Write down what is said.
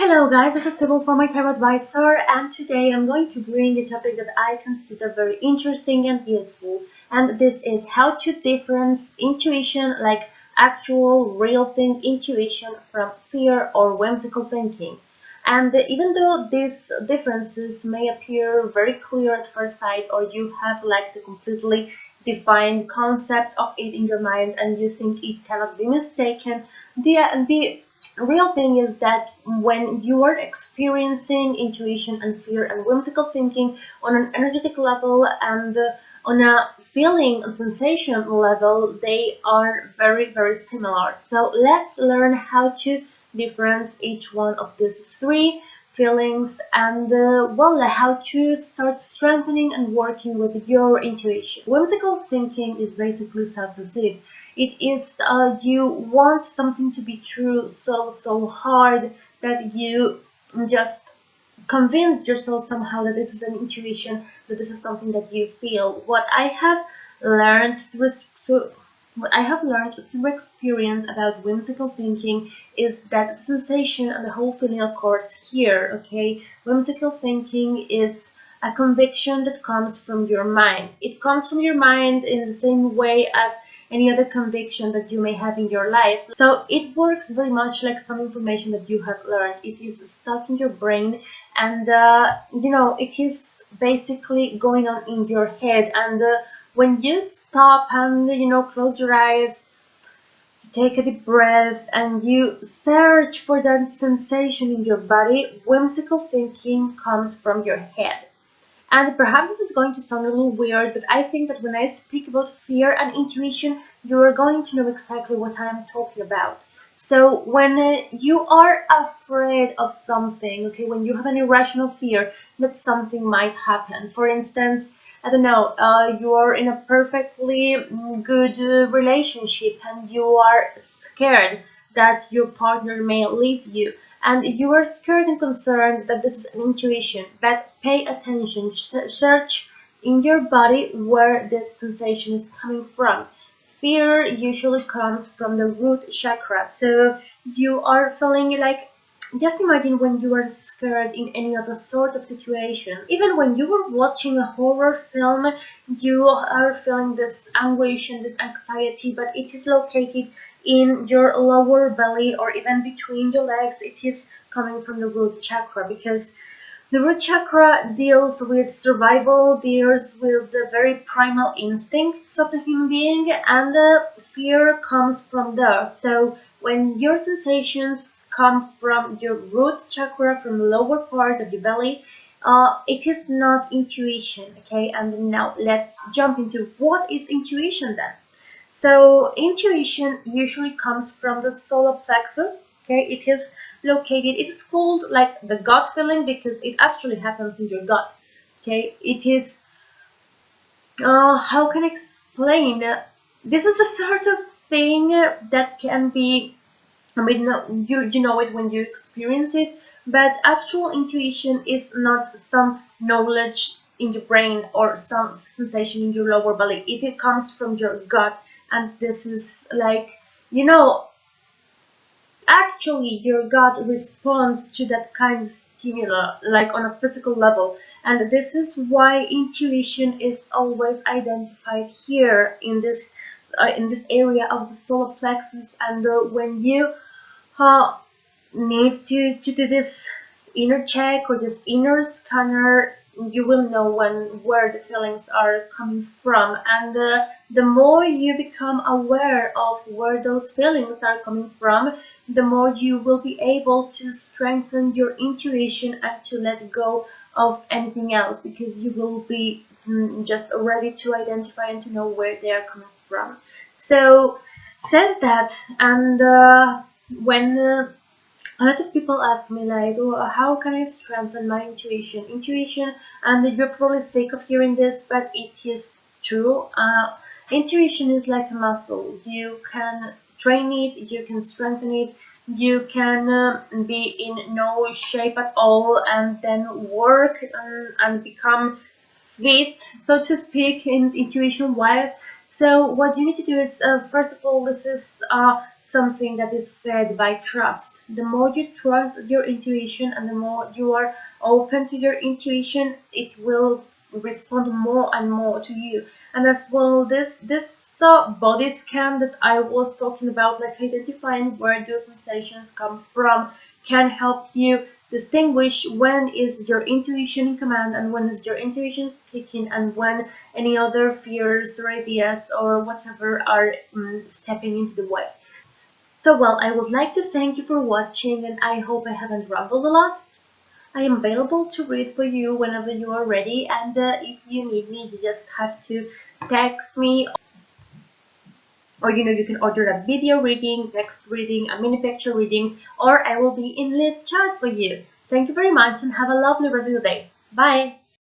Hello guys, this is Sibyl from my Tarot Advisor, and today I'm going to bring a topic that I consider very interesting and useful, and this is how to difference intuition, like actual real thing intuition, from fear or whimsical thinking. And even though these differences may appear very clear at first sight, or you have like the completely defined concept of it in your mind and you think it cannot be mistaken, the real thing is that when you are experiencing intuition and fear and whimsical thinking on an energetic level and on a feeling and sensation level, they are very similar. So let's learn how to difference each one of these three feelings and how to start strengthening and working with your intuition. Whimsical thinking is basically self-deceived. It is you want something to be true so hard that you just convince yourself somehow that this is an intuition, that this is something that you feel. What I have learned through experience about whimsical thinking is that the sensation and the whole feeling occurs here, okay? Whimsical thinking is a conviction that comes from your mind. It comes from your mind in the same way as any other conviction that you may have in your life. So it works very much like some information that you have learned. It is stuck in your brain, and it is basically going on in your head. And when you stop and close your eyes, take a deep breath, and you search for that sensation in your body, whimsical thinking comes from your head. And perhaps this is going to sound a little weird, but I think that when I speak about fear and intuition, you are going to know exactly what I am talking about. So when you are afraid of something, okay, when you have an irrational fear that something might happen, for instance, I don't know, you are in a perfectly good relationship and you are scared that your partner may leave you. And you are scared and concerned that this is an intuition, but pay attention, search in your body where this sensation is coming from. Fear usually comes from the root chakra, so you are feeling like, just imagine when you are scared in any other sort of situation. Even when you are watching a horror film, you are feeling this anguish and this anxiety, but it is located in your lower belly or even between your legs. It is coming from the root chakra, because the root chakra deals with survival, deals with the very primal instincts of the human being, and the fear comes from there. So when your sensations come from your root chakra, from the lower part of your belly, it is not intuition, okay? And now let's jump into what is intuition then. So intuition usually comes from the solar plexus, okay? It is located, it is called like the gut feeling because it actually happens in your gut, okay? It is, how can I explain? This is a sort of thing that can be, I mean, you know it when you experience it, but actual intuition is not some knowledge in your brain or some sensation in your lower belly. It comes from your gut. And this is like, actually your gut responds to that kind of stimuli, like on a physical level. And this is why intuition is always identified here in this area of the solar plexus. And when you need to do this inner check or this inner scanner, you will know where the feelings are coming from. And the more you become aware of where those feelings are coming from, the more you will be able to strengthen your intuition and to let go of anything else, because you will be just ready to identify and to know where they are coming from. So said that, and when a lot of people ask me like, oh, how can I strengthen my intuition? And you're probably sick of hearing this, but it is true. Intuition is like a muscle. You can train it, you can strengthen it, you can be in no shape at all and then work and become fit, so to speak, in intuition wise. So what you need to do is, first of all, this is something that is fed by trust. The more you trust your intuition and the more you are open to your intuition, it will respond more and more to you. And as well, this body scan that I was talking about, like identifying where those sensations come from, can help you distinguish when is your intuition in command and when is your intuition speaking, and when any other fears or ideas or whatever are stepping into the way. So well, I would like to thank you for watching, and I hope I haven't rambled a lot. I am available to read for you whenever you are ready, and if you need me, you just have to text me, or you can order a video reading, text reading, a mini picture reading, or I will be in live chat for you. Thank you very much and have a lovely rest of your day. Bye!